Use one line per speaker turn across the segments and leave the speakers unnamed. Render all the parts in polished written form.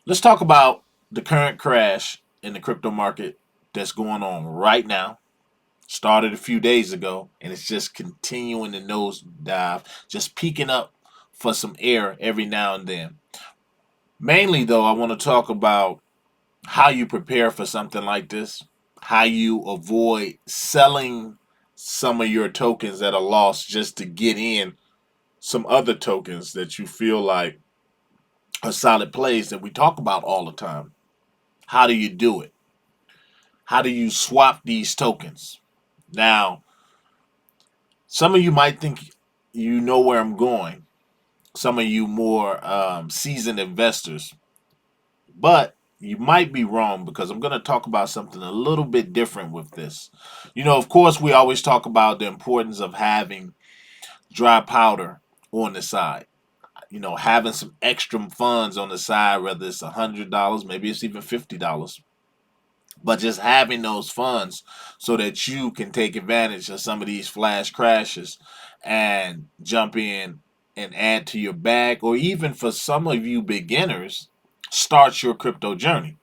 Let's talk about the current crash in the crypto market that's going on right now. Started a few days ago, and it's just continuing to nosedive, just peaking up for some air every now and then. Mainly, though, I want to talk about how you prepare for something like this, how you avoid selling some of your tokens that are lost just to get in some other tokens that you feel like are solid plays that we talk about all the time. How do you do it? How do you swap these tokens? Now, some of you might think you know where I'm going. Some of you more seasoned investors, but you might be wrong because I'm going to talk about something a little bit different with this. Of course, we always talk about the importance of having dry powder on the side. Having some extra funds on the side, whether it's $100, maybe it's even $50, but just having those funds so that you can take advantage of some of these flash crashes and jump in and add to your bag, or even for some of you beginners, start your crypto journey.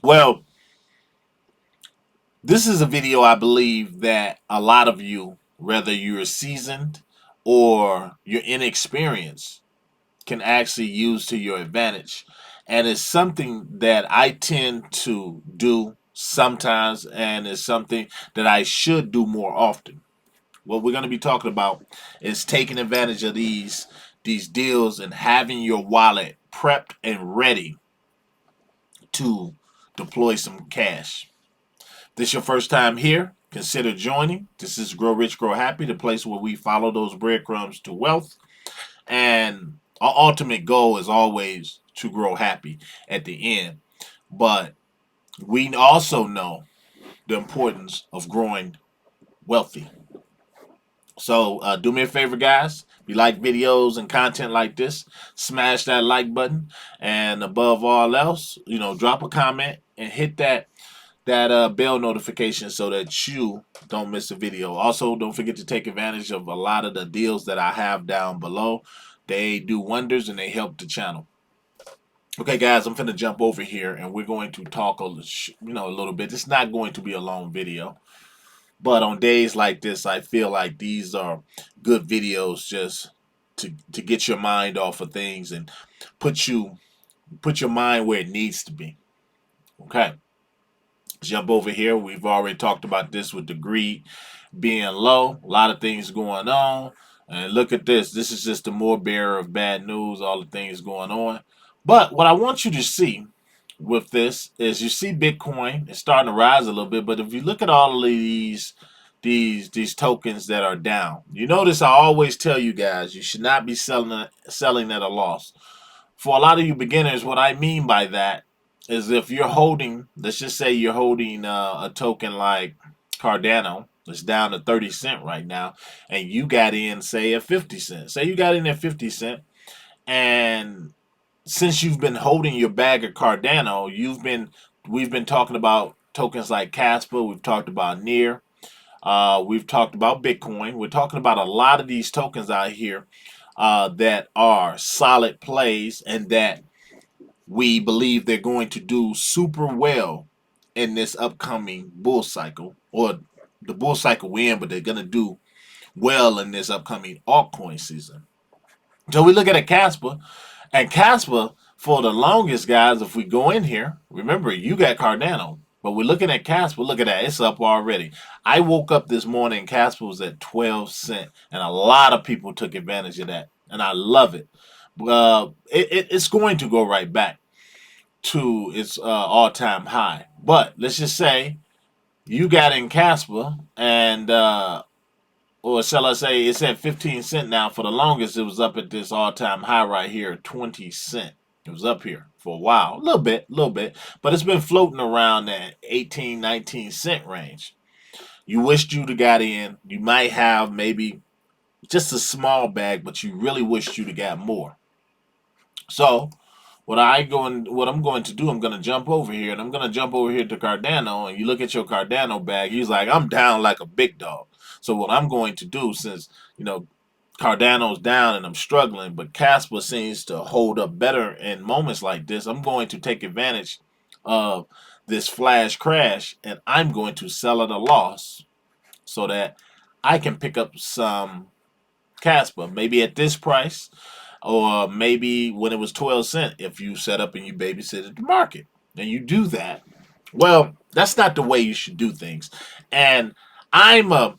Well, this is a video I believe that a lot of you, whether you're seasoned or you're inexperienced, can actually use to your advantage. And it's something that I tend to do sometimes, and it's something that I should do more often. What we're going to be talking about is taking advantage of these deals and having your wallet prepped and ready to deploy some cash. If this is your first time here, consider joining. This is Grow Rich, Grow Happy, the place where we follow those breadcrumbs to wealth. And our ultimate goal is always to grow happy at the end. But we also know the importance of growing wealthy. So do me a favor, guys. If you like videos and content like this, smash that like button. And above all else, drop a comment and hit that bell notification so that you don't miss a video. Also, don't forget to take advantage of a lot of the deals that I have down below. They do wonders and they help the channel. Okay, guys, I'm finna jump over here and we're going to talk a little bit. It's not going to be a long video, but on days like this, I feel like these are good videos just to get your mind off of things and put your mind where it needs to be. Okay. Jump over here. We've already talked about this with the greed being low. A lot of things going on. And look at this. This is just the more bearer of bad news, all the things going on. But what I want you to see with this is you see Bitcoin is starting to rise a little bit. But if you look at all of these tokens that are down, you notice I always tell you guys you should not be selling at a loss. For a lot of you beginners, what I mean by that is if you're holding, let's just say you're holding a token like Cardano, it's down to 30 cent right now, and you got in, say, at 50 cents. Say you got in at 50 cent, and since you've been holding your bag of Cardano, we've been talking about tokens like Casper, we've talked about Near, we've talked about Bitcoin. We're talking about a lot of these tokens out here that are solid plays and that we believe they're going to do super well in this upcoming bull cycle, or the bull cycle we're in, but they're going to do well in this upcoming altcoin season. So we look at a Casper, and Casper, for the longest, guys, if we go in here, remember, you got Cardano, but we're looking at Casper. Look at that. It's up already. I woke up this morning, Casper was at 12 cents, and a lot of people took advantage of that, and I love it. It's going to go right back to its all-time high. But let's just say you got in Casper, and or shall I say it's at 15 cent now. For the longest, it was up at this all-time high right here, 20 cent. It was up here for a while, a little bit, but it's been floating around that 18, 19 cent range. You wished you'd have got in. You might have maybe just a small bag, but you really wished you'd have got more. So what I'm going to do, I'm going to jump over here, and I'm going to jump over here to Cardano, and you look at your Cardano bag, he's like, I'm down like a big dog. So what I'm going to do, since, Cardano's down and I'm struggling, but Casper seems to hold up better in moments like this, I'm going to take advantage of this flash crash and I'm going to sell at a loss so that I can pick up some Casper, maybe at this price, or maybe when it was 12 cents if you set up and you babysit the market and you do that. Well, that's not the way you should do things. And I'm a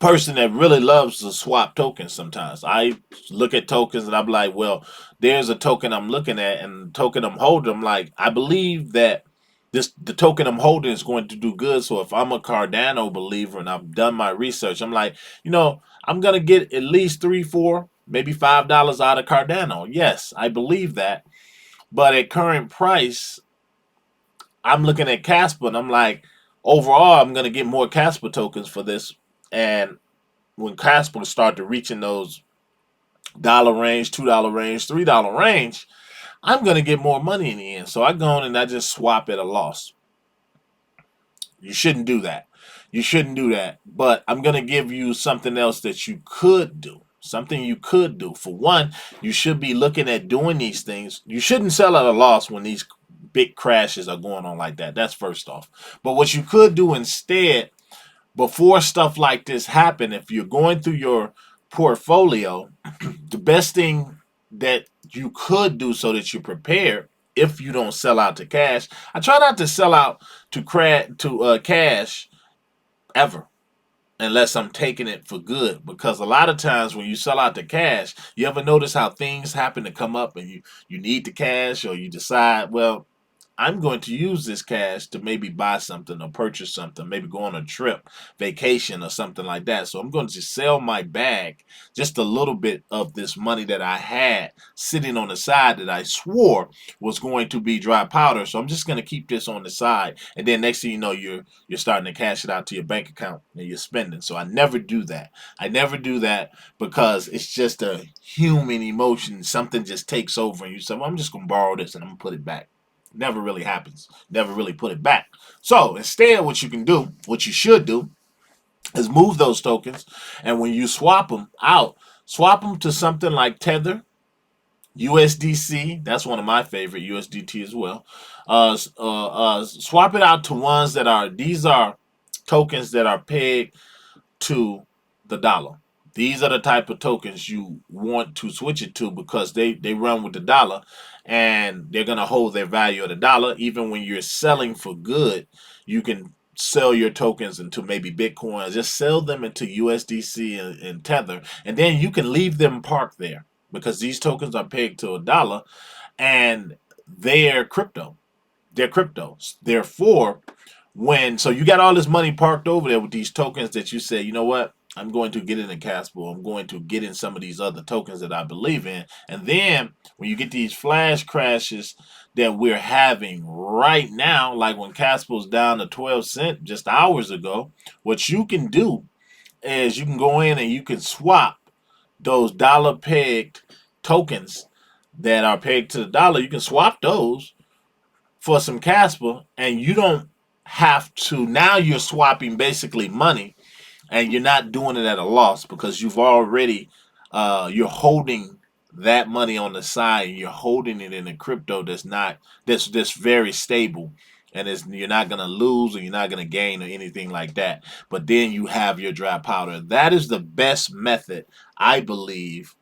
person that really loves to swap tokens sometimes. I look at tokens and I'm like, well, there's a token I'm looking at and the token I'm holding. I'm like, I believe that the token I'm holding is going to do good. So if I'm a Cardano believer and I've done my research, I'm like, I'm gonna get at least three, four, maybe $5 out of Cardano. Yes, I believe that. But at current price, I'm looking at Casper and I'm like, overall, I'm gonna get more Casper tokens for this. And when Casper start to reach in those dollar range, $2 range, $3 range, I'm gonna get more money in the end. So I go on and I just swap at a loss. You shouldn't do that. You shouldn't do that. But I'm gonna give you something else that you could do. Something you could do. For one, you should be looking at doing these things. You shouldn't sell at a loss when these big crashes are going on like that. That's first off. But what you could do instead, before stuff like this happen, if you're going through your portfolio, the best thing that you could do so that you're prepared if you don't sell out to cash. I try not to sell out to cash ever unless I'm taking it for good, because a lot of times when you sell out to cash, you ever notice how things happen to come up and you need the cash, or you decide, well, I'm going to use this cash to maybe buy something or purchase something, maybe go on a trip, vacation or something like that. So I'm going to sell my bag, just a little bit of this money that I had sitting on the side that I swore was going to be dry powder. So I'm just going to keep this on the side. And then next thing you know, you're starting to cash it out to your bank account and you're spending. So I never do that. I never do that because it's just a human emotion. Something just takes over and you say, well, I'm just going to borrow this and I'm going to put it back. Never really happens. Never really put it back. So instead, what you can do, what you should do, is move those tokens, and when you swap them out, swap them to something like Tether, USDC. That's one of my favorite, USDT as well. Swap it out to ones that are, these are tokens that are pegged to the dollar. These are the type of tokens you want to switch it to because they run with the dollar and they're going to hold their value of the dollar. Even when you're selling for good, you can sell your tokens into maybe Bitcoin. Just sell them into USDC and Tether, and then you can leave them parked there because these tokens are pegged to a dollar and they're crypto. They're cryptos. Therefore, so you got all this money parked over there with these tokens that you say, you know what? I'm going to get in a Casper. I'm going to get in some of these other tokens that I believe in. And then when you get these flash crashes that we're having right now, like when Casper's down to 12 cents just hours ago, what you can do is you can go in and you can swap those dollar pegged tokens that are pegged to the dollar. You can swap those for some Casper, and you don't have to. Now you're swapping basically money, and you're not doing it at a loss because you've already you're holding that money on the side, and you're holding it in a crypto that's very stable, and you're not gonna lose or you're not gonna gain or anything like that. But then you have your dry powder. That is the best method, I believe,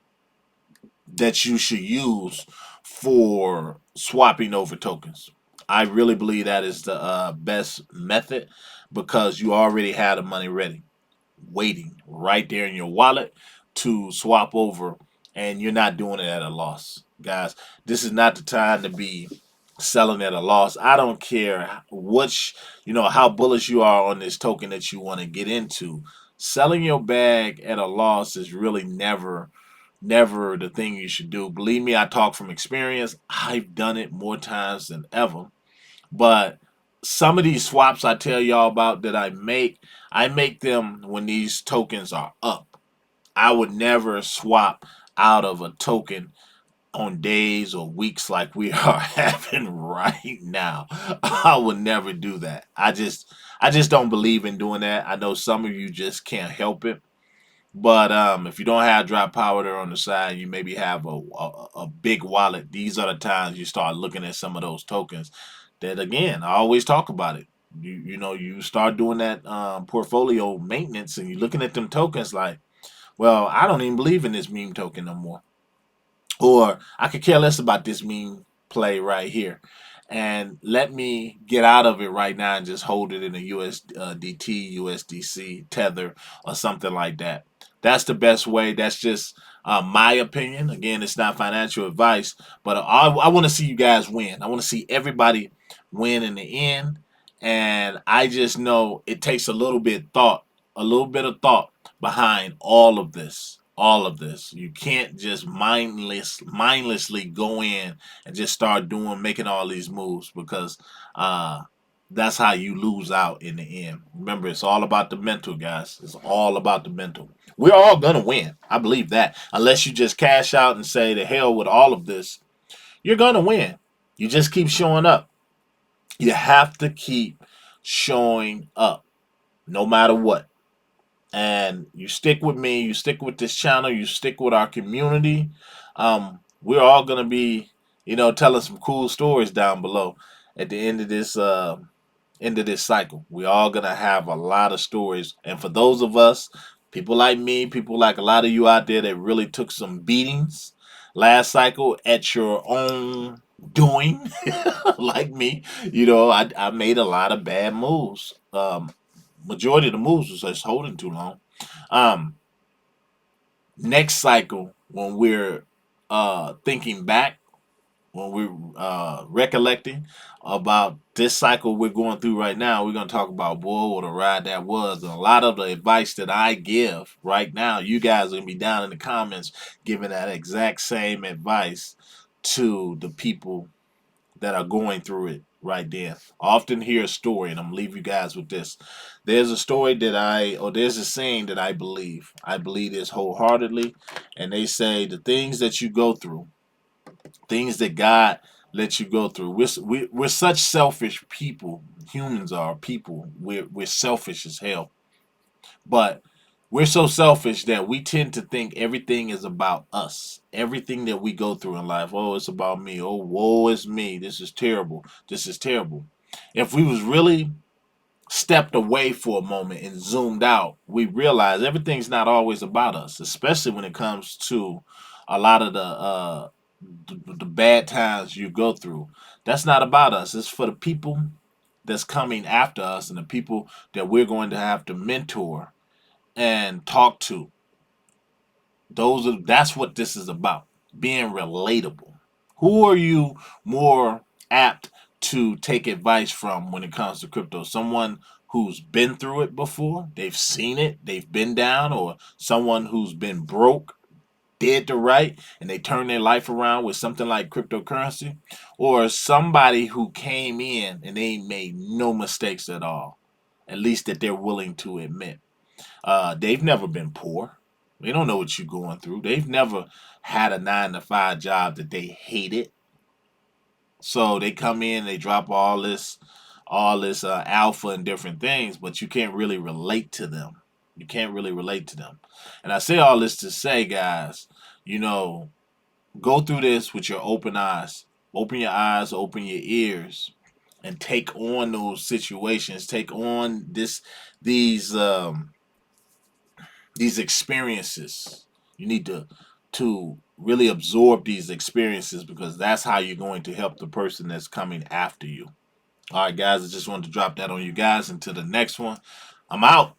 that you should use for swapping over tokens. I really believe that is the best method because you already had the money ready, waiting right there in your wallet to swap over, and you're not doing it at a loss. Guys, this is not the time to be selling at a loss. I don't care how bullish you are on this token that you want to get into. Selling your bag at a loss is really never the thing you should do. Believe me, I talk from experience. I've done it more times than ever. But some of these swaps I tell y'all about that I make them when these tokens are up. I would never swap out of a token on days or weeks like we are having right now. I would never do that. I just don't believe in doing that. I know some of you just can't help it. But if you don't have dry powder on the side, you maybe have a big wallet. These are the times you start looking at some of those tokens. That again, I always talk about it. You start doing that portfolio maintenance, and you're looking at them tokens like, well, I don't even believe in this meme token no more, or I could care less about this meme play right here, and let me get out of it right now and just hold it in a USDT, USDC tether, or something like that. That's the best way. That's just my opinion. Again, it's not financial advice, but I want to see you guys win. I want to see everybody win in the end, and I just know it takes a little bit of thought behind all of this. All of this. You can't just mindlessly go in and just start making all these moves, because uh, that's how you lose out in the end. Remember, it's all about the mental, guys. It's all about the mental. We're all gonna win. I believe that. Unless you just cash out and say the hell with all of this, you're gonna win. You just keep showing up. You have to keep showing up, no matter what. And you stick with me, you stick with this channel, you stick with our community. We're all gonna be, telling some cool stories down below at the end of this cycle. We're all gonna have a lot of stories. And for those of us, people like me, people like a lot of you out there that really took some beatings last cycle at your own doing, like me, I made a lot of bad moves. Majority of the moves was just holding too long. Um, Next cycle, when we're thinking back, when we're recollecting about this cycle we're going through right now, we're going to talk about, boy, what a ride that was. And a lot of the advice that I give right now, you guys are going to be down in the comments giving that exact same advice to the people that are going through it right then. I often hear a story, and I'm gonna leave you guys with this. There's a story there's a saying that I believe. I believe this wholeheartedly, and they say the things that you go through, things that God lets you go through. We're such selfish people. Humans are people. We're selfish as hell. But we're so selfish that we tend to think everything is about us. Everything that we go through in life, oh, it's about me. Oh, woe is me. This is terrible. This is terrible. If we was really stepped away for a moment and zoomed out, we realize everything's not always about us, especially when it comes to a lot of the bad times you go through. That's not about us. It's for the people that's coming after us and the people that we're going to have to mentor and talk to. That's what this is about. Being relatable. Who are you more apt to take advice from when it comes to crypto? Someone who's been through it before, they've seen it, they've been down, or someone who's been broke, dead to right, and they turn their life around with something like cryptocurrency, or somebody who came in and they made no mistakes at all, at least that they're willing to admit. They've never been poor. They don't know what you're going through. They've never had a 9 to 5 job that they hated. So they come in, they drop all this alpha and different things, but you can't really relate to them. You can't really relate to them. And I say all this to say, guys, you know, go through this with your open eyes. Open your eyes, open your ears, and take on those situations. Take on these these experiences. You need to really absorb these experiences, because that's how you're going to help the person that's coming after you. All right, guys, I just wanted to drop that on you guys. Until the next one, I'm out.